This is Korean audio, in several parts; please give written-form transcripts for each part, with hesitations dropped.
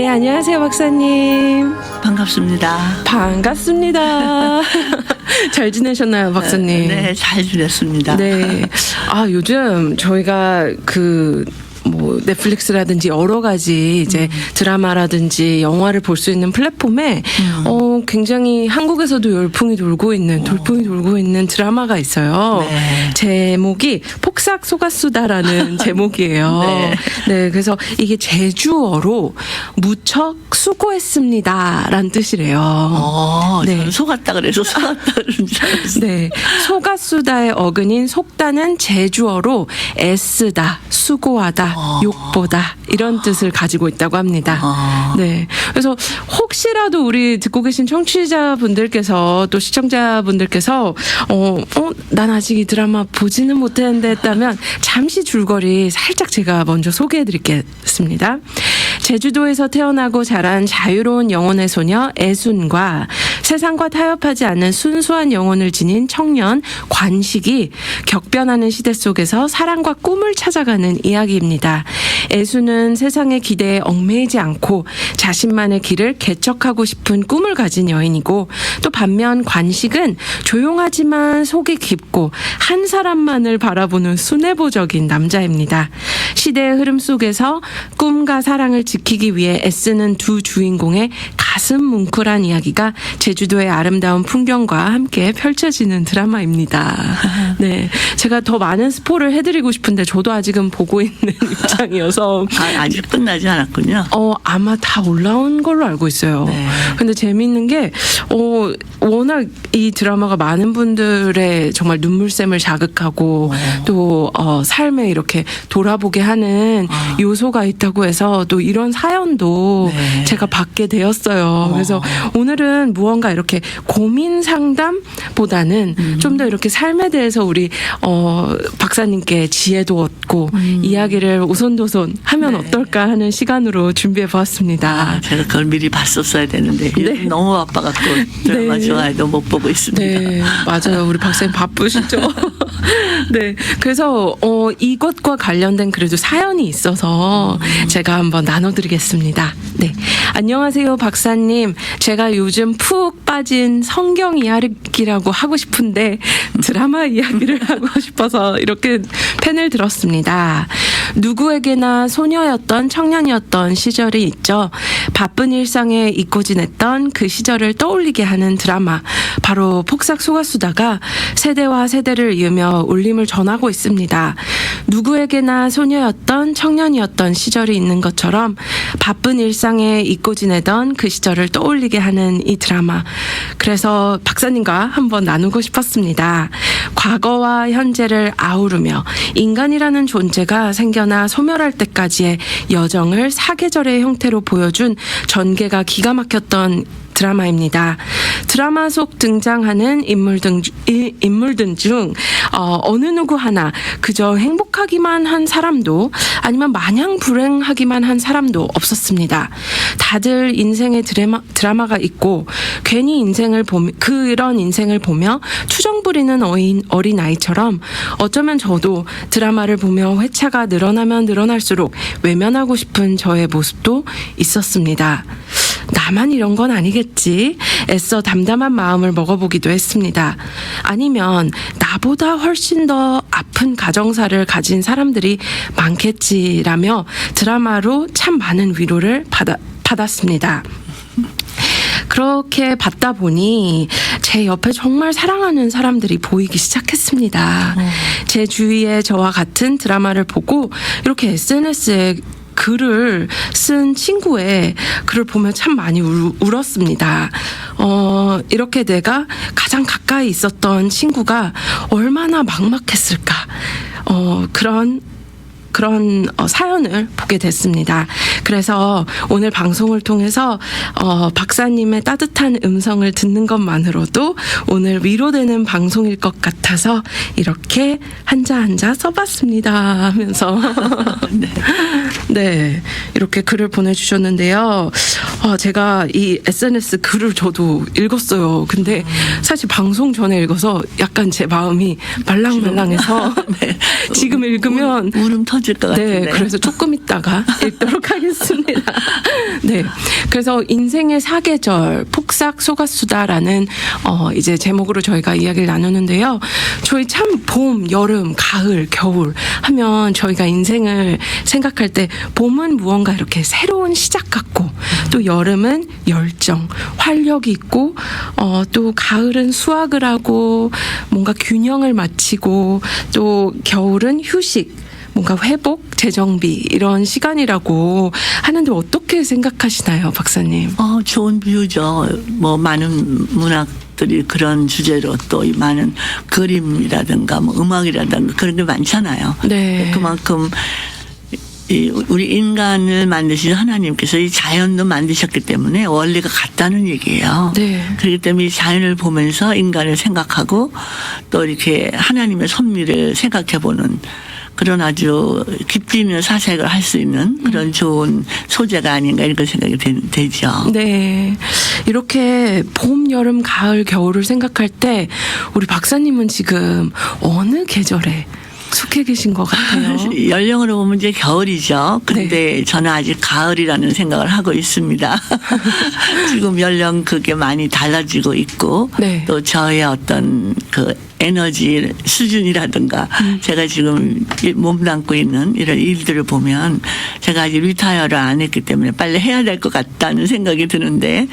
네, 안녕하세요, 박사님. 반갑습니다. 반갑습니다. 잘 지내셨나요, 박사님? 네, 잘 지냈습니다. 네. 요즘 저희가 넷플릭스라든지 여러 가지 이제 드라마라든지 영화를 볼 수 있는 플랫폼에 굉장히 한국에서도 돌풍이 돌고 있는 드라마가 있어요. 네. 제목이 폭삭 속았수다라는 제목이에요. 네. 네, 그래서 이게 제주어로 무척 수고했습니다라는 뜻이래요. 네. 저는 속았다 그래서 속았다 그러는 줄 알았어요. 네, 속았수다의 어근인 속다는 제주어로 애쓰다, 수고하다, 욕보다 이런 뜻을 가지고 있다고 합니다. 네, 그래서 혹시라도 우리 듣고 계신 청취자분들께서 또 시청자분들께서 난 아직 이 드라마 보지는 못했는데 했다면 잠시 줄거리 살짝 제가 먼저 소개해드리겠습니다. 제주도에서 태어나고 자란 자유로운 영혼의 소녀 애순과 세상과 타협하지 않는 순수한 영혼을 지닌 청년 관식이 격변하는 시대 속에서 사랑과 꿈을 찾아가는 이야기입니다. 애순은 세상의 기대에 얽매이지 않고 자신만의 길을 개척하고 싶은 꿈을 가진 여인이고, 또 반면 관식은 조용하지만 속이 깊고 한 사람만을 바라보는 순애보적인 남자입니다. 시대의 흐름 속에서 꿈과 사랑을 지키기 위해 애쓰는 두 주인공의 가슴 뭉클한 이야기가 제주도의 아름다운 풍경과 함께 펼쳐지는 드라마입니다. 네, 제가 더 많은 스포를 해드리고 싶은데 저도 아직은 보고 있는 입장이어서 아직 끝나지 않았군요. 아마 다 올라온 걸로 알고 있어요. 네. 근데 재미있는 게 워낙 이 드라마가 많은 분들의 정말 눈물샘을 자극하고 또 삶에 이렇게 돌아보게 하는 요소가 있다고 해서 또 이런 사연도 네. 제가 받게 되었어요. 그래서 오늘은 무언가 이렇게 고민 상담보다는 좀 더 이렇게 삶에 대해서 우리 박사님께 지혜도 얻고 이야기를 오손도손 하면 네. 어떨까 하는 시간으로 준비해 보았습니다. 제가 그걸 미리 봤었어야 되는데 네. 너무 바빠갖고 드라마 네. 좋아해도 못 보고 있습니다. 네, 맞아요. 우리 박사님 바쁘시죠? 네, 그래서 이것과 관련된 그래도 사연이 있어서 제가 한번 나눠드리겠습니다. 네, 안녕하세요, 박사님. 제가 요즘 푹 빠진 성경 이야기라고 하고 싶은데 드라마 이야기를 하고 싶어서 이렇게 펜을 들었습니다. 누구에게나 소녀였던 청년이었던 시절이 있죠. 바쁜 일상에 잊고 지냈던 그 시절을 떠올리게 하는 드라마, 바로 폭삭 속았수다가 세대와 세대를 이으며 울림을 전하고 있습니다. 누구에게나 소녀였던 청년이었던 시절이 있는 것처럼 바쁜 일상에 잊고 지내던 그 시절을 떠올리게 하는 이 드라마, 그래서 박사님과 한번 나누고 싶었습니다. 과거와 현재를 아우르며 인간이라는 존재가 생겨나 소멸할 때까지의 여정을 사계절의 형태로 보여준 전개가 기가 막혔던 드라마입니다. 드라마 속 등장하는 인물들 중 어느 누구 하나 그저 행복하기만 한 사람도 아니면 마냥 불행하기만 한 사람도 없었습니다. 다들 인생의 드라마가 있고 괜히 그런 인생을 보며 투정 부리는 어린 아이처럼 어쩌면 저도 드라마를 보며 회차가 늘어나면 늘어날수록 외면하고 싶은 저의 모습도 있었습니다. 나만 이런 건 아니겠지 애써 담담한 마음을 먹어보기도 했습니다. 아니면 나보다 훨씬 더 아픈 가정사를 가진 사람들이 많겠지라며 드라마로 참 많은 위로를 받았습니다. 그렇게 받다 보니 제 옆에 정말 사랑하는 사람들이 보이기 시작했습니다. 제 주위에 저와 같은 드라마를 보고 이렇게 SNS에 글을 쓴 친구의 글을 보면 참 많이 울었습니다. 이렇게 내가 가장 가까이 있었던 친구가 얼마나 막막했을까. 그런 사연을 보게 됐습니다. 그래서 오늘 방송을 통해서 박사님의 따뜻한 음성을 듣는 것만으로도 오늘 위로되는 방송일 것 같아서 이렇게 한자 써봤습니다 하면서 네, 이렇게 글을 보내주셨는데요. 제가 이 SNS 글을 저도 읽었어요. 근데 사실 방송 전에 읽어서 약간 제 마음이 말랑말랑해서 네, 지금 읽으면 울음 터질 것 같은데. 네, 그래서 조금 있다가 읽도록 하겠습니다. 알겠습니다. 네. 그래서 인생의 사계절, 폭삭 속았수다라는 이제 제목으로 저희가 이야기를 나누는데요. 저희 참 봄, 여름, 가을, 겨울 하면 저희가 인생을 생각할 때 봄은 무언가 이렇게 새로운 시작 같고 또 여름은 열정, 활력이 있고 또 가을은 수확을 하고 뭔가 균형을 맞추고 또 겨울은 휴식, 뭔가 회복, 재정비 이런 시간이라고 하는데 어떻게 생각하시나요, 박사님? 좋은 비유죠. 뭐 많은 문학들이 그런 주제로 또 이 많은 그림이라든가 뭐 음악이라든가 그런 게 많잖아요. 네. 그만큼 우리 인간을 만드신 하나님께서 이 자연도 만드셨기 때문에 원리가 같다는 얘기예요. 네. 그렇기 때문에 이 자연을 보면서 인간을 생각하고 또 이렇게 하나님의 섭리를 생각해보는 그런 아주 깊이 있는 사색을 할 수 있는 그런 좋은 소재가 아닌가 이런 생각이 되죠. 네. 이렇게 봄, 여름, 가을, 겨울을 생각할 때 우리 박사님은 지금 어느 계절에 속해 계신 것 같아요? 연령으로 보면 이제 겨울이죠. 근데 저는 아직 가을이라는 생각을 하고 있습니다. 지금 연령 그게 많이 달라지고 있고 네. 또 저의 어떤 그 에너지 수준이라든가 제가 지금 몸담고 있는 이런 일들을 보면 제가 아직 리타이어를 안 했기 때문에 빨리 해야 될 것 같다는 생각이 드는데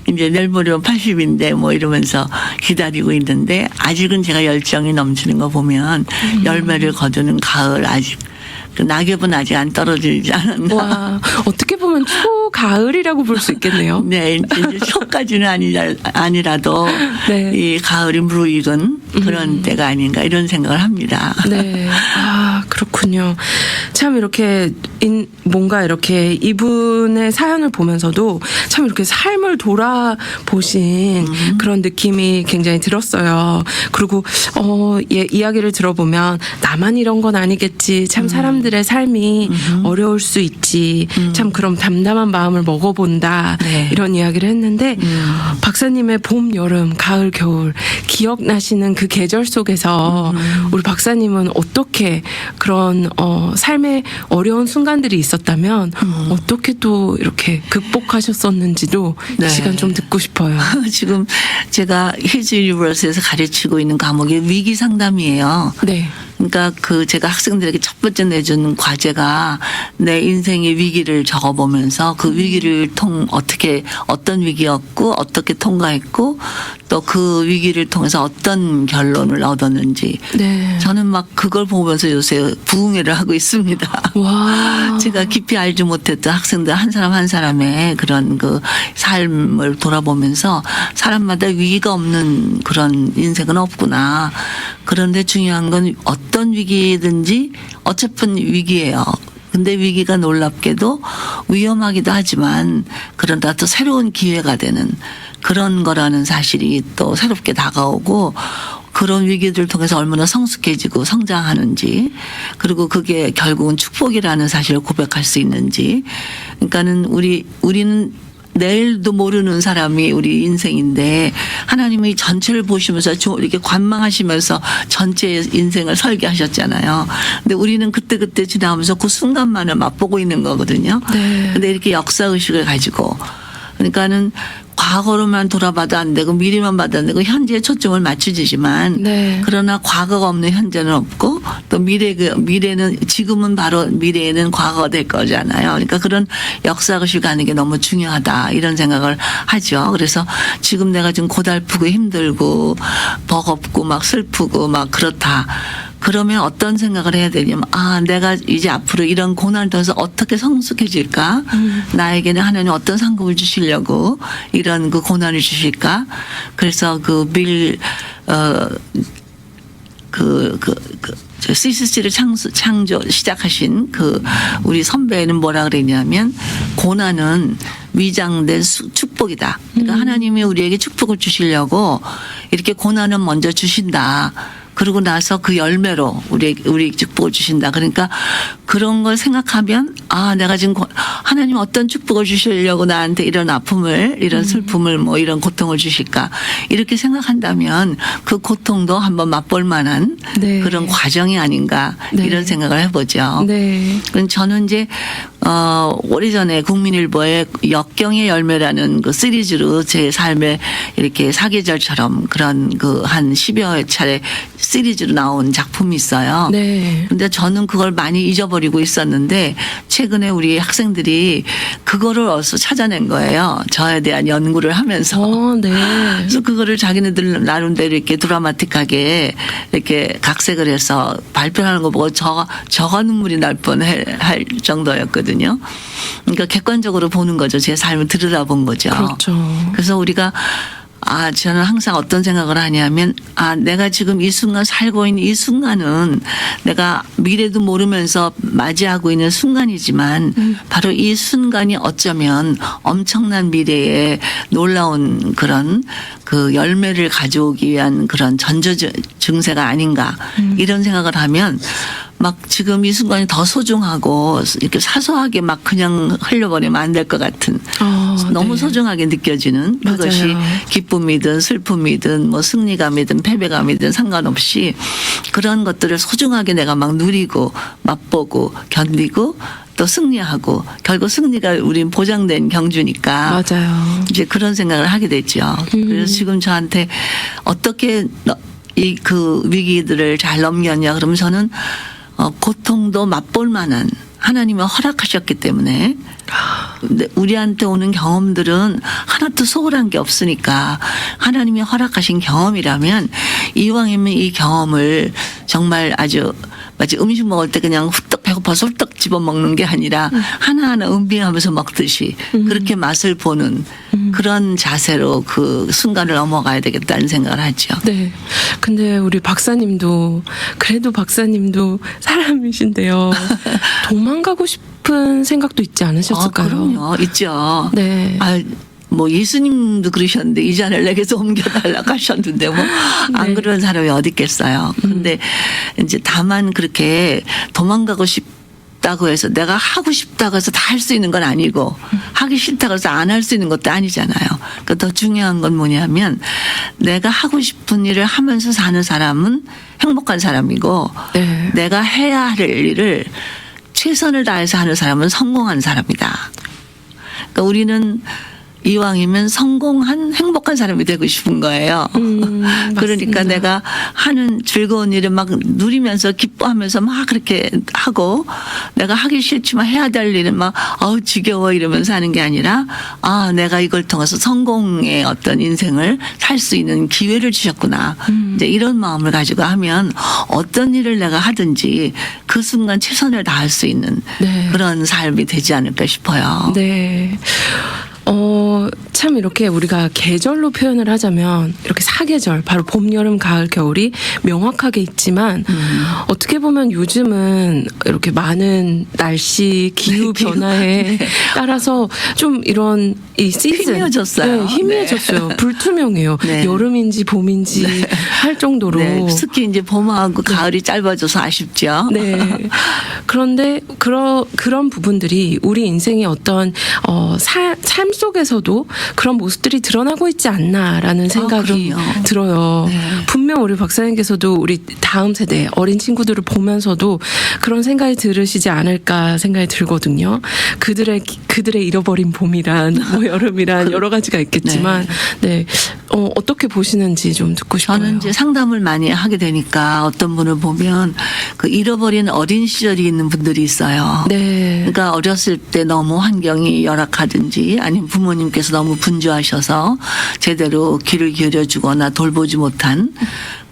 이제 내일 모레면 80인데 뭐 이러면서 기다리고 있는데 아직은 제가 열정이 넘치는 거 보면 열매를 거두는 가을 아직 그 낙엽은 아직 안 떨어지지 않았나. 와, 어떻게 보면 초가을이라고 볼 수 있겠네요. 네, 이제 초까지는 아니라도 네. 이 가을이 무르익은 그런 때가 아닌가 이런 생각을 합니다. 네. 아, 그렇군요. 참 이렇게 뭔가 이렇게 이분의 사연을 보면서도 참 이렇게 삶을 돌아보신 그런 느낌이 굉장히 들었어요. 그리고 이야기를 들어보면 나만 이런 건 아니겠지. 참 사람들의 삶이 어려울 수 있지. 참 그럼 담담한 마음을 먹어본다. 네. 이런 이야기를 했는데 박사님의 봄, 여름, 가을, 겨울 기억나시는 그 계절 속에서 우리 박사님은 어떻게 그런 삶의 어려운 순간들이 있었다면 어떻게 또 이렇게 극복하셨었는지도 네. 이 시간 좀 듣고 싶어요. 지금 제가 히즈 유니버스에서 가르치고 있는 과목이 위기 상담이에요. 네. 그러니까 그 제가 학생들에게 첫 번째 내준 과제가 내 인생의 위기를 적어보면서 그 위기를 어떻게 어떤 위기였고 어떻게 통과했고 또 그 위기를 통해서 어떤 결론을 얻었는지 네. 저는 막 그걸 보면서 요새 부흥회를 하고 있습니다. 와. 제가 깊이 알지 못했던 학생들 한 사람 한 사람의 그런 그 삶을 돌아보면서 사람마다 위기가 없는 그런 인생은 없구나. 그런데 중요한 건 어떤 위기든지 어차피 위기예요. 근데 위기가 놀랍게도 위험하기도 하지만 그러다 또 새로운 기회가 되는 그런 거라는 사실이 또 새롭게 다가오고 그런 위기들을 통해서 얼마나 성숙해지고 성장하는지 그리고 그게 결국은 축복이라는 사실을 고백할 수 있는지 그러니까는 우리는 내일도 모르는 사람이 우리 인생인데 하나님이 전체를 보시면서 이렇게 관망하시면서 전체 인생을 설계하셨잖아요. 근데 우리는 그때그때 지나가면서 그 순간만을 맛보고 있는 거거든요. 네. 근데 이렇게 역사의식을 가지고 그러니까는 과거로만 돌아봐도 안 되고 미래만 봐도 안 되고 현재에 초점을 맞추지만 네. 그러나 과거가 없는 현재는 없고 또 미래는 지금은 바로 미래에는 과거가 될 거잖아요. 그러니까 그런 역사의식 가는 게 너무 중요하다 이런 생각을 하죠. 그래서 지금 내가 지금 고달프고 힘들고 버겁고 막 슬프고 막 그렇다. 그러면 어떤 생각을 해야 되냐면 내가 이제 앞으로 이런 고난을 통해서 어떻게 성숙해질까? 나에게는 하나님 어떤 상급을 주시려고 이런 그 고난을 주실까? 그래서 CCC를 시작하신 우리 선배는 뭐라 그랬냐면 고난은 위장된 축복이다. 그러니까 하나님이 우리에게 축복을 주시려고 이렇게 고난은 먼저 주신다. 그러고 나서 그 열매로 우리 축복을 주신다. 그러니까 그런 걸 생각하면 내가 지금 하나님 어떤 축복을 주시려고 나한테 이런 아픔을 이런 슬픔을 뭐 이런 고통을 주실까 이렇게 생각한다면 그 고통도 한번 맛볼 만한 네. 그런 과정이 아닌가 네. 이런 생각을 해보죠. 네. 그럼 저는 이제 오래전에 국민일보에 역경의 열매라는 그 시리즈로 제 삶에 이렇게 사계절처럼 그런 그 한 10여 차례 시리즈로 나온 작품이 있어요. 네. 근데 저는 그걸 많이 잊어버리고 있었는데 최근에 우리 학생들이 그거를 어디서 찾아낸 거예요. 저에 대한 연구를 하면서. 네. 그래서 그거를 자기네들 나름대로 이렇게 드라마틱하게 이렇게 각색을 해서 발표하는 거 보고 저가 눈물이 날 뻔할 정도였거든요. 그러니까 객관적으로 보는 거죠. 제 삶을 들여다본 거죠. 그렇죠. 그래서 우리가 저는 항상 어떤 생각을 하냐면, 내가 지금 이 순간 살고 있는 이 순간은 내가 미래도 모르면서 맞이하고 있는 순간이지만 바로 이 순간이 어쩌면 엄청난 미래에 놀라운 그런 그 열매를 가져오기 위한 그런 전조 증세가 아닌가 이런 생각을 하면 막 지금 이 순간이 더 소중하고 이렇게 사소하게 막 그냥 흘려버리면 안 될 것 같은 너무 네. 소중하게 느껴지는 그것이 맞아요. 기쁨이든 슬픔이든 뭐 승리감이든 패배감이든 상관없이 그런 것들을 소중하게 내가 막 누리고 맛보고 견디고 또 승리하고 결국 승리가 우린 보장된 경주니까 맞아요. 이제 그런 생각을 하게 됐죠. 그래서 지금 저한테 어떻게 이 그 위기들을 잘 넘겼냐 그러면 저는 고통도 맛볼 만한 하나님이 허락하셨기 때문에 근데 우리한테 오는 경험들은 하나도 소홀한 게 없으니까 하나님이 허락하신 경험이라면 이왕이면 이 경험을 정말 아주 마치 음식 먹을 때 그냥 후딱 배고파서 훌떡 집어먹는 게 아니라 하나하나 음미하면서 먹듯이 그렇게 맛을 보는 그런 자세로 그 순간을 넘어가야 되겠다는 생각을 하죠. 네. 근데 우리 박사님도 그래도 박사님도 사람이신데요. 도망가고 싶은 생각도 있지 않으셨을까요? 그럼요. 있죠. 네. 뭐 예수님도 그러셨는데 이 잔을 내게서 옮겨달라고 하셨는데 뭐 안 그런 사람이 어디 있겠어요. 근데 이제 다만 그렇게 도망가고 싶다고 해서 내가 하고 싶다고 해서 다 할 수 있는 건 아니고 하기 싫다고 해서 안 할 수 있는 것도 아니잖아요. 그러니까 더 중요한 건 뭐냐면 내가 하고 싶은 일을 하면서 사는 사람은 행복한 사람이고 네. 내가 해야 할 일을 최선을 다해서 하는 사람은 성공한 사람이다. 그러니까 우리는 이왕이면 성공한 행복한 사람이 되고 싶은 거예요. 그러니까 맞습니다. 내가 하는 즐거운 일을 막 누리면서 기뻐하면서 막 그렇게 하고 내가 하기 싫지만 해야 될 일은 막 지겨워 이러면서 하는 게 아니라 내가 이걸 통해서 성공의 어떤 인생을 살 수 있는 기회를 주셨구나. 이제 이런 마음을 가지고 하면 어떤 일을 내가 하든지 그 순간 최선을 다할 수 있는 네. 그런 삶이 되지 않을까 싶어요. 네. 참 이렇게 우리가 계절로 표현을 하자면 이렇게 사계절 바로 봄, 여름, 가을, 겨울이 명확하게 있지만 어떻게 보면 요즘은 이렇게 많은 날씨, 기후 기후. 변화에 따라서 좀 이런 이 시즌 희미해졌어요. 네, 희미해졌어요. 불투명해요. 네. 여름인지 봄인지 할 정도로. 네, 특히 이제 봄하고 가을이 짧아져서 아쉽죠. 네. 그런데 그런 부분들이 우리 인생의 어떤 삶 속에서도 그런 모습들이 드러나고 있지 않나라는 생각이 그럼요. 들어요. 네. 분명 우리 박사님께서도 우리 다음 세대 어린 친구들을 보면서도 그런 생각이 들으시지 않을까 생각이 들거든요. 그들의 잃어버린 봄이란 뭐 여름이란 여러 가지가 있겠지만 네. 어떻게 보시는지 좀 듣고 싶어요. 저는 이제 상담을 많이 하게 되니까 어떤 분을 보면 그 잃어버린 어린 시절이 있는 분들이 있어요. 네. 그러니까 어렸을 때 너무 환경이 열악하든지 아니면 부모님께서 너무 분주하셔서 제대로 귀를 기울여주거나 돌보지 못한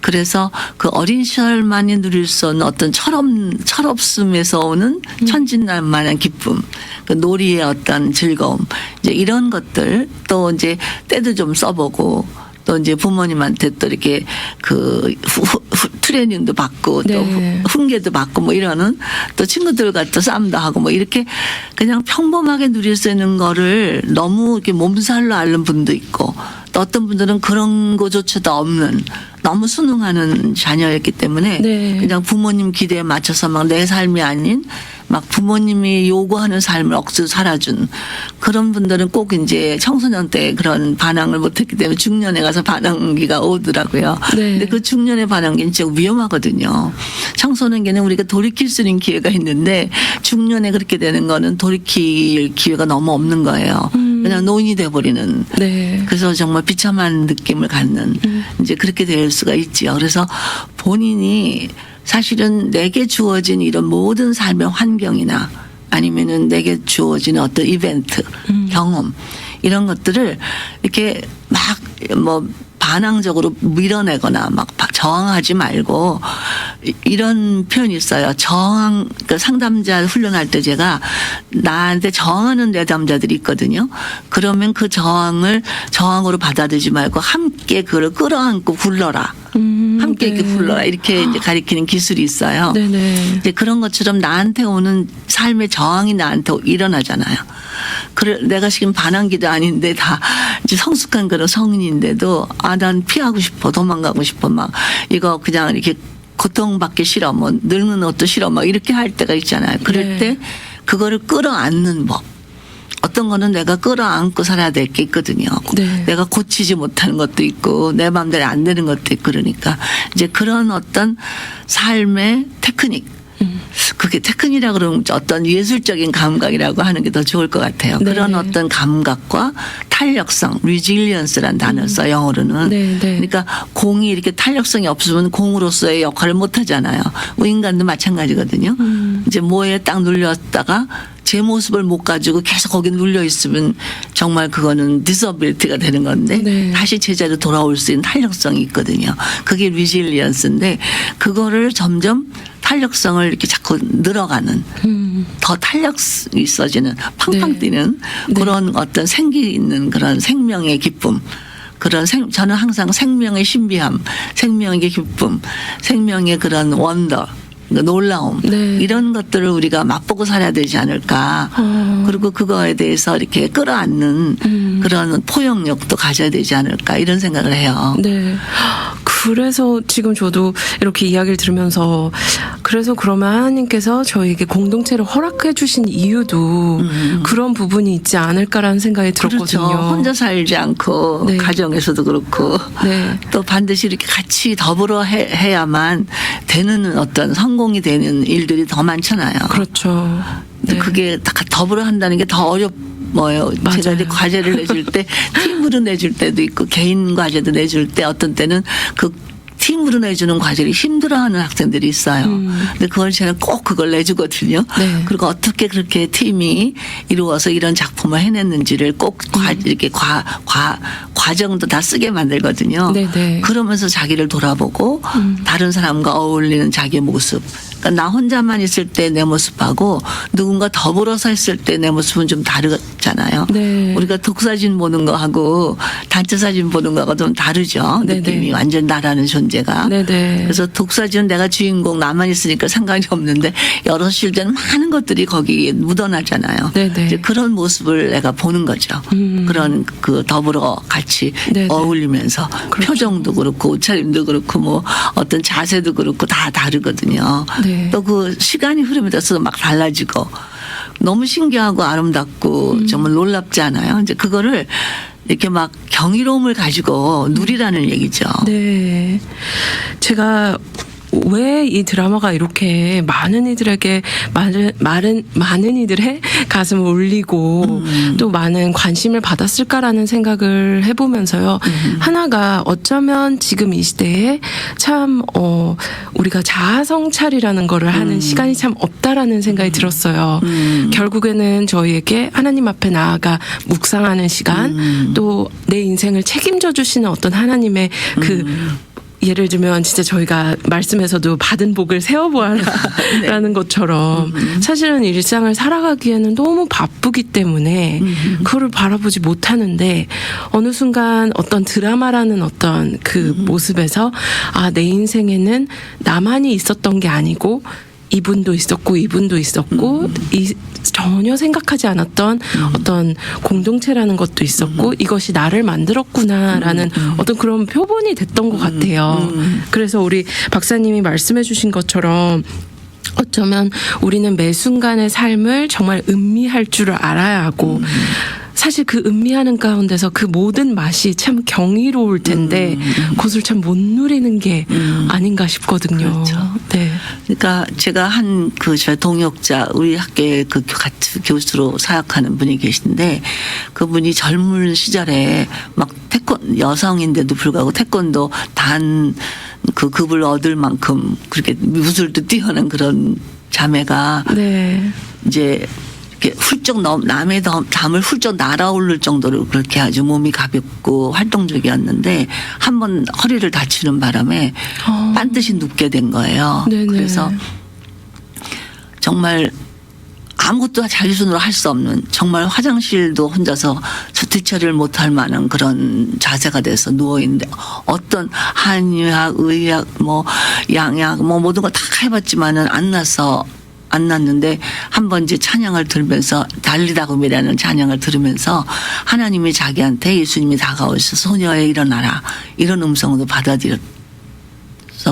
그래서 그 어린 시절만이 누릴 수 없는 어떤 철없음에서 오는 천진난만한 기쁨, 그 놀이의 어떤 즐거움, 이제 이런 것들 또 이제 때도 좀 써보고 또 이제 부모님한테 또 이렇게 그 트레이닝도 받고 또 네. 훈계도 받고 뭐 이러는 또 친구들과 또 싸움도 하고 뭐 이렇게 그냥 평범하게 누릴 수 있는 거를 너무 이렇게 몸살로 앓는 분도 있고 또 어떤 분들은 그런 거조차도 없는 너무 순응하는 자녀였기 때문에 네. 그냥 부모님 기대에 맞춰서 막 내 삶이 아닌 막 부모님이 요구하는 삶을 억지로 살아준 그런 분들은 꼭 이제 청소년 때 그런 반항을 못했기 때문에 중년에 가서 반항기가 오더라고요. 네. 근데 그 중년의 반항기는 진짜 위험하거든요. 청소년기는 우리가 돌이킬 수 있는 기회가 있는데 중년에 그렇게 되는 거는 돌이킬 기회가 너무 없는 거예요. 그냥 노인이 돼버리는. 네. 그래서 정말 비참한 느낌을 갖는 이제 그렇게 될 수가 있지요. 그래서 본인이 사실은 내게 주어진 이런 모든 삶의 환경이나 아니면은 내게 주어진 어떤 이벤트, 경험 이런 것들을 이렇게 막 뭐 반항적으로 밀어내거나 막 저항하지 말고 이런 표현이 있어요. 저항, 그러니까 상담자 훈련할 때 제가 나한테 저항하는 내담자들이 있거든요. 그러면 그 저항을 저항으로 받아들이지 말고 함께 그걸 끌어안고 굴러라. 함께 이렇게 굴러라. 이렇게 이제 가리키는 기술이 있어요. 네네. 이제 그런 것처럼 나한테 오는 삶의 저항이 나한테 일어나잖아요. 그래 내가 지금 반항기도 아닌데 다 이제 성숙한 그런 성인인데도 난 피하고 싶어, 도망가고 싶어, 막 이거 그냥 이렇게 고통받기 싫어, 뭐 늙는 옷도 싫어, 막 이렇게 할 때가 있잖아요. 그럴 네. 때 그거를 끌어안는 법. 어떤 거는 내가 끌어안고 살아야 될 게 있거든요. 네. 내가 고치지 못하는 것도 있고 내 마음대로 안 되는 것도 있고 그러니까 이제 그런 어떤 삶의 테크닉. 그게 테크닉이라고 그러면 어떤 예술적인 감각이라고 하는 게 더 좋을 것 같아요. 네. 그런 어떤 감각과 탄력성, resilience란 단어를 써 영어로는. 네, 네. 그러니까 공이 이렇게 탄력성이 없으면 공으로서의 역할을 못 하잖아요. 뭐 인간도 마찬가지거든요. 이제 뭐에 딱 눌렸다가 제 모습을 못 가지고 계속 거기 눌려 있으면 정말 그거는 디서빌리티가 되는 건데 네. 다시 제자리로 돌아올 수 있는 탄력성이 있거든요. 그게 리질리언스인데 그거를 점점 탄력성을 이렇게 자꾸 늘어가는 더 탄력이 있어지는 팡팡 네. 뛰는 네. 그런 어떤 생기 있는 그런 생명의 기쁨 그런 저는 항상 생명의 신비함, 생명의 기쁨, 생명의 그런 원더 놀라움 네. 이런 것들을 우리가 맛보고 살아야 되지 않을까. 그리고 그거에 대해서 이렇게 끌어안는 그런 포용력도 가져야 되지 않을까 이런 생각을 해요. 네. 그래서 지금 저도 이렇게 이야기를 들으면서 그래서 그러면 하나님께서 저에게 공동체를 허락해 주신 이유도 그런 부분이 있지 않을까라는 생각이 들었거든요. 그렇죠. 혼자 살지 않고 네. 가정에서도 그렇고 네. 또 반드시 이렇게 같이 더불어 해야만 되는 어떤 성공이 되는 일들이 더 많잖아요. 그렇죠. 네. 그게 더불어 한다는 게 더 어렵어요. 맞아요. 제가 이제 과제를 내줄 때 팀으로 내줄 때도 있고 개인 과제도 내줄 때 어떤 때는 그 팀으로 내주는 과제를 힘들어하는 학생들이 있어요. 근데 그걸 제가 꼭 그걸 내주거든요. 네. 그리고 어떻게 그렇게 팀이 이루어서 이런 작품을 해냈는지를 꼭 이렇게 과정도 다 쓰게 만들거든요. 네네. 그러면서 자기를 돌아보고 다른 사람과 어울리는 자기 모습. 그러니까 나 혼자만 있을 때 내 모습하고 누군가 더불어서 있을 때 내 모습은 좀 다르잖아요. 네. 우리가 독사진 보는 거하고 단체 사진 보는 거하고 좀 다르죠. 네네. 느낌이 완전 나라는 존재가. 네네. 그래서 독사진은 내가 주인공 나만 있으니까 상관이 없는데 여럿 쉴 때는 많은 것들이 거기에 묻어나잖아요. 네네. 이제 그런 모습을 내가 보는 거죠. 그런 그 더불어 같이 네네. 어울리면서 그렇죠. 표정도 그렇고 옷차림도 그렇고 뭐 어떤 자세도 그렇고 다 다르거든요. 네. 또 그 시간이 흐름에 따라서 막 달라지고 너무 신기하고 아름답고 정말 놀랍지 않아요? 이제 그거를 이렇게 막 경이로움을 가지고 누리라는 얘기죠. 네. 제가 왜 이 드라마가 이렇게 많은 이들에게 많은 이들의 가슴을 울리고 또 많은 관심을 받았을까라는 생각을 해보면서요. 하나가 어쩌면 지금 이 시대에 참 우리가 자아성찰이라는 거를 하는 시간이 참 없다라는 생각이 들었어요. 결국에는 저희에게 하나님 앞에 나아가 묵상하는 시간 또 내 인생을 책임져 주시는 어떤 하나님의 그 예를 들면 진짜 저희가 말씀에서도 받은 복을 세워보아라라는 것처럼 사실은 일상을 살아가기에는 너무 바쁘기 때문에 그거를 바라보지 못하는데 어느 순간 어떤 드라마라는 어떤 그 모습에서 내 인생에는 나만이 있었던 게 아니고 이분도 있었고 이분도 있었고 전혀 생각하지 않았던 어떤 공동체라는 것도 있었고 이것이 나를 만들었구나라는 어떤 그런 표본이 됐던 것 같아요. 그래서 우리 박사님이 말씀해 주신 것처럼 어쩌면 우리는 매 순간의 삶을 정말 음미할 줄을 알아야 하고 사실 그 음미하는 가운데서 그 모든 맛이 참 경이로울 텐데 그것을 참 못 누리는 게 아닌가 싶거든요. 그렇죠. 네. 그러니까 제가 한 그 저희 동역자 우리 학교에 그 같이 교수로 사역하는 분이 계신데 그분이 젊은 시절에 막 여성인데도 불구하고 태권도 단 그 급을 얻을 만큼 그렇게 무술도 뛰어난 그런 자매가 네. 이제 이렇게 훌쩍 남의 담을 훌쩍 날아오를 정도로 그렇게 아주 몸이 가볍고 활동적이었는데 한 번 허리를 다치는 바람에 반드시 눕게 된 거예요. 네네. 그래서 정말 아무것도 자기 손으로 할 수 없는 정말 화장실도 혼자서 뒤처리를 못할 만한 그런 자세가 돼서 누워있는데 어떤 한의학, 의학, 뭐 양약 뭐 모든 걸 다 해봤지만은 안 났는데 한 번 이제 찬양을 들으면서 달리다금이라는 찬양을 들으면서 하나님이 자기한테 예수님이 다가오셔서 소녀에 일어나라 이런 음성으로 받아들였어.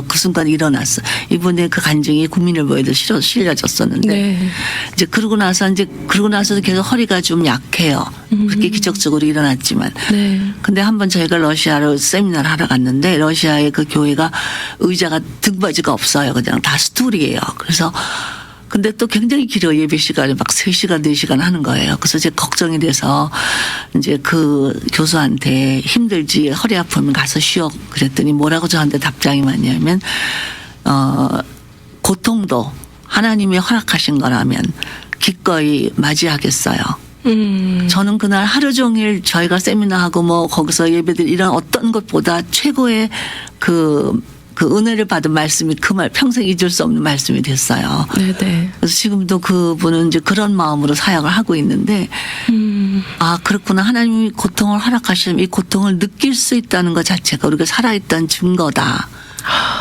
그 순간 일어났어. 이번에 그 간증이 국민일보에도 실려졌었는데 네. 이제 그러고 나서도 계속 허리가 좀 약해요. 그렇게 기적적으로 일어났지만. 네. 근데 한번 저희가 러시아로 세미나를 하러 갔는데 러시아의 그 교회가 의자가 등받이가 없어요. 그냥 다 스툴이에요. 그래서 근데 또 굉장히 길어 예배 시간이 막 3시간 4시간 하는 거예요. 그래서 제가 걱정이 돼서 이제 그 교수한테 힘들지 허리 아프면 가서 쉬어 그랬더니 뭐라고 저한테 답장이 왔냐면 고통도 하나님이 허락하신 거라면 기꺼이 맞이하겠어요. 저는 그날 하루 종일 저희가 세미나하고 뭐 거기서 예배들 이런 어떤 것보다 최고의 그 은혜를 받은 말씀이 그 말 평생 잊을 수 없는 말씀이 됐어요. 네네. 그래서 지금도 그분은 이제 그런 마음으로 사역을 하고 있는데 아 그렇구나 하나님이 고통을 허락하시면 이 고통을 느낄 수 있다는 것 자체가 우리가 살아있다는 증거다.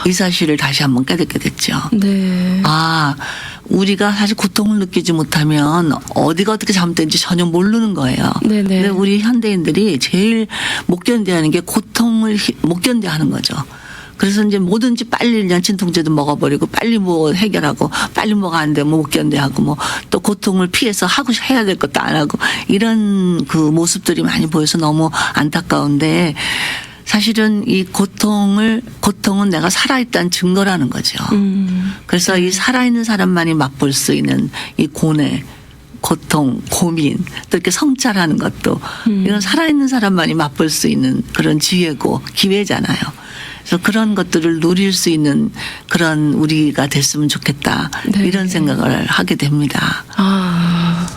이 사실을 다시 한번 깨닫게 됐죠. 네. 아 우리가 사실 고통을 느끼지 못하면 어디가 어떻게 잘못된지 전혀 모르는 거예요. 네네. 근데 우리 현대인들이 제일 못 견뎌하는 게 고통을 못 견뎌하는 거죠. 그래서 이제 뭐든지 빨리 그냥 진통제도 먹어버리고 빨리 뭐 해결하고 빨리 뭐가 안 되면 못 견뎌하고 뭐 또 고통을 피해서 해야 될 것도 안 하고 이런 그 모습들이 많이 보여서 너무 안타까운데 사실은 이 고통은 내가 살아있다는 증거라는 거죠. 그래서 이 살아있는 사람만이 맛볼 수 있는 이 고뇌 고통, 고민, 또 이렇게 성찰하는 것도 이런 살아있는 사람만이 맛볼 수 있는 그런 지혜고 기회잖아요. 그래서 그런 것들을 누릴 수 있는 그런 우리가 됐으면 좋겠다. 네. 이런 생각을 하게 됩니다.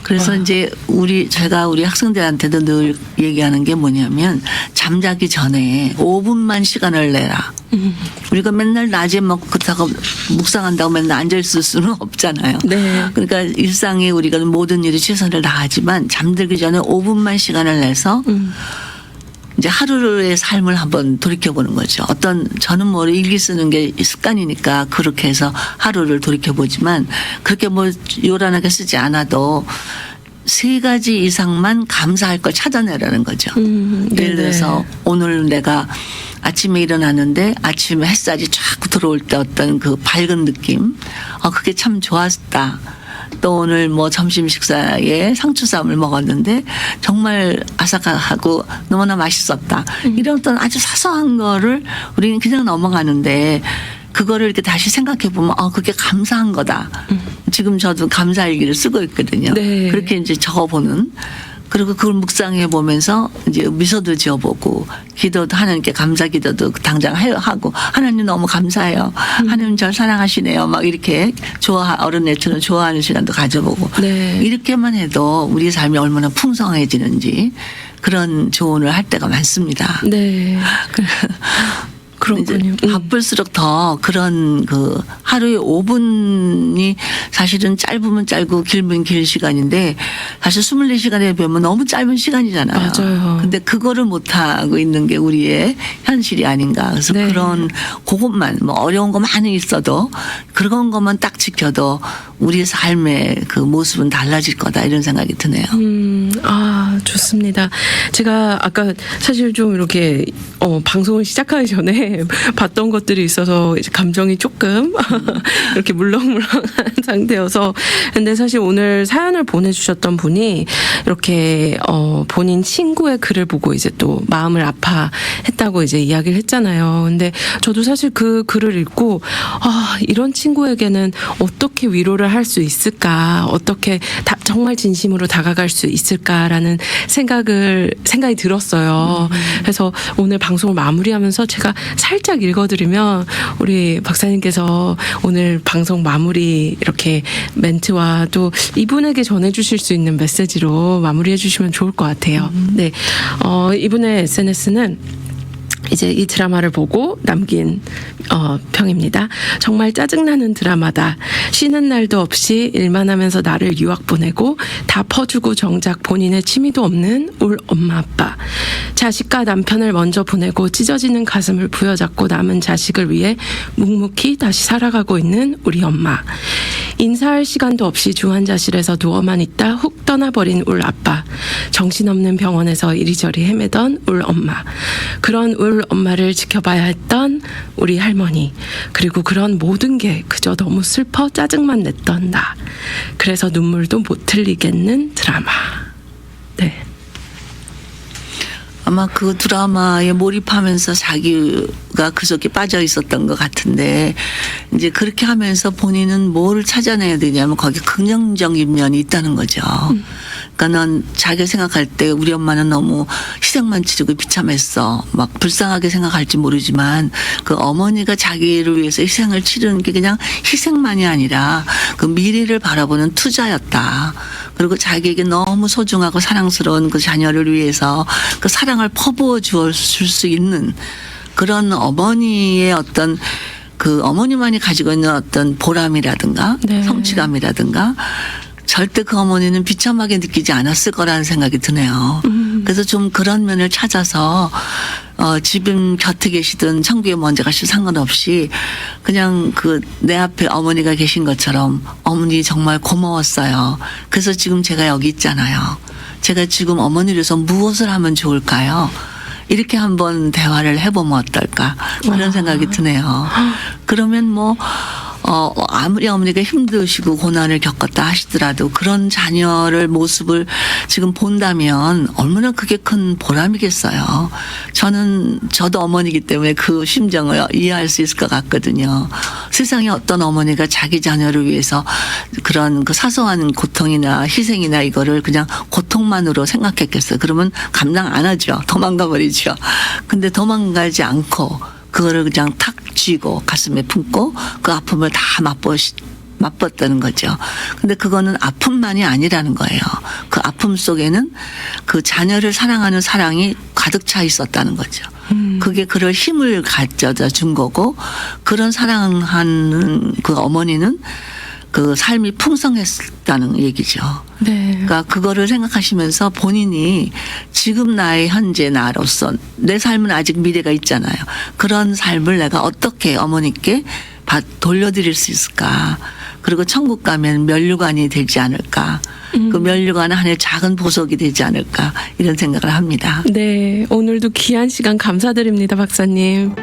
그래서 와. 이제 제가 우리 학생들한테도 늘 얘기하는 게 뭐냐면 잠자기 전에 5분만 시간을 내라. 우리가 맨날 낮에 막 그렇다고 묵상한다고 맨날 앉아있을 수는 없잖아요. 네. 그러니까 일상에 우리가 모든 일에 최선을 다하지만 잠들기 전에 5분만 시간을 내서 이제 하루의 삶을 한번 돌이켜보는 거죠. 저는 뭐 일기 쓰는 게 습관이니까 그렇게 해서 하루를 돌이켜보지만 그렇게 뭐 요란하게 쓰지 않아도 3가지 이상만 감사할 걸 찾아내라는 거죠. 예를 들어서 오늘 내가 아침에 일어났는데 아침에 햇살이 쫙 들어올 때 어떤 그 밝은 느낌, 그게 참 좋았다. 또 오늘 뭐 점심 식사에 상추쌈을 먹었는데 정말 아삭하고 너무나 맛있었다. 이런 어떤 아주 사소한 거를 우리는 그냥 넘어가는데 그거를 이렇게 다시 생각해 보면 그게 감사한 거다. 지금 저도 감사일기를 쓰고 있거든요. 네. 그렇게 이제 적어보는. 그리고 그걸 묵상해 보면서 이제 미소도 지어보고 기도도 하나님께 감사 기도도 당장 하고 하나님 너무 감사해요. 하나님 절 사랑하시네요. 막 이렇게 어른애처럼 좋아하는 시간도 가져보고 네. 이렇게만 해도 우리 삶이 얼마나 풍성해지는지 그런 조언을 할 때가 많습니다. 네. 그렇군요. 이제 바쁠수록 더 그런 그 하루에 5분이 사실은 짧으면 짧고 길면 길 시간인데 사실 24시간에 비하면 너무 짧은 시간이잖아요. 맞아요. 근데 그거를 못하고 있는 게 우리의 현실이 아닌가. 그래서 네. 그런 그것만 뭐 어려운 거 많이 있어도 그런 것만 딱 지켜도 우리의 삶의 그 모습은 달라질 거다 이런 생각이 드네요. 좋습니다. 제가 아까 사실 좀 이렇게 방송을 시작하기 전에 최근에 봤던 것들이 있어서 이제 감정이 조금 이렇게 물렁물렁한 상태여서. 근데 사실 오늘 사연을 보내주셨던 분이 이렇게 본인 친구의 글을 보고 이제 또 마음을 아파했다고 이제 이야기를 했잖아요. 근데 저도 사실 그 글을 읽고 이런 친구에게는 어떻게 위로를 할 수 있을까, 어떻게 정말 진심으로 다가갈 수 있을까라는 생각이 들었어요. 그래서 오늘 방송을 마무리하면서 제가 살짝 읽어드리면 우리 박사님께서 오늘 방송 마무리 이렇게 멘트와 또 이분에게 전해주실 수 있는 메시지로 마무리해 주시면 좋을 것 같아요. 네, 이분의 SNS는 이제 이 드라마를 보고 남긴 평입니다. 정말 짜증나는 드라마다. 쉬는 날도 없이 일만 하면서 나를 유학 보내고 다 퍼주고 정작 본인의 취미도 없는 울 엄마 아빠. 자식과 남편을 먼저 보내고 찢어지는 가슴을 부여잡고 남은 자식을 위해 묵묵히 다시 살아가고 있는 우리 엄마. 인사할 시간도 없이 중환자실에서 누워만 있다 훅 떠나버린 울 아빠. 정신없는 병원에서 이리저리 헤매던 울 엄마. 그런 울 엄마를 지켜봐야 했던 우리 할머니. 그리고 그런 모든 게 그저 너무 슬퍼 짜증만 냈던 나. 그래서 눈물도 못 흘리겠는 드라마. 네. 아마 그 드라마에 몰입하면서 자기가 그 속에 빠져 있었던 것 같은데, 이제 그렇게 하면서 본인은 뭘 찾아내야 되냐면 거기 긍정적인 면이 있다는 거죠. 그러니까 난 자기가 생각할 때 우리 엄마는 너무 희생만 치르고 비참했어. 막 불쌍하게 생각할지 모르지만 그 어머니가 자기를 위해서 희생을 치르는 게 그냥 희생만이 아니라 그 미래를 바라보는 투자였다. 그리고 자기에게 너무 소중하고 사랑스러운 그 자녀를 위해서 그 사랑을 퍼부어 줄 수 있는 그런 어머니의 어떤 그 어머니만이 가지고 있는 어떤 보람이라든가 네. 성취감이라든가 절대 그 어머니는 비참하게 느끼지 않았을 거라는 생각이 드네요. 그래서 좀 그런 면을 찾아서 지금 곁에 계시든 천국에 먼저 가시든 상관없이 그냥 그 내 앞에 어머니가 계신 것처럼 어머니 정말 고마웠어요. 그래서 지금 제가 여기 있잖아요. 제가 지금 어머니를 위해서 무엇을 하면 좋을까요? 이렇게 한번 대화를 해보면 어떨까 그런 생각이 드네요. 그러면 뭐 아무리 어머니가 힘드시고 고난을 겪었다 하시더라도 그런 자녀를 모습을 지금 본다면 얼마나 그게 큰 보람이겠어요. 저도 어머니이기 때문에 그 심정을 이해할 수 있을 것 같거든요. 세상에 어떤 어머니가 자기 자녀를 위해서 그런 그 사소한 고통이나 희생이나 이거를 그냥 고통만으로 생각했겠어요. 그러면 감당 안 하죠. 도망가 버리죠. 근데 도망가지 않고 그거를 그냥 탁 쥐고 가슴에 품고 그 아픔을 다 맛봤다는 거죠. 근데 그거는 아픔만이 아니라는 거예요. 그 아픔 속에는 그 자녀를 사랑하는 사랑이 가득 차 있었다는 거죠. 그게 그럴 힘을 가져다 준 거고, 그런 사랑하는 그 어머니는 그 삶이 풍성했다는 얘기죠. 네. 그러니까 그거를 생각하시면서 본인이 지금 나의 현재 나로서 내 삶은 아직 미래가 있잖아요. 그런 삶을 내가 어떻게 어머니께 돌려드릴 수 있을까. 그리고 천국 가면 면류관이 되지 않을까. 그 면류관 안에 작은 보석이 되지 않을까. 이런 생각을 합니다. 네. 오늘도 귀한 시간 감사드립니다, 박사님.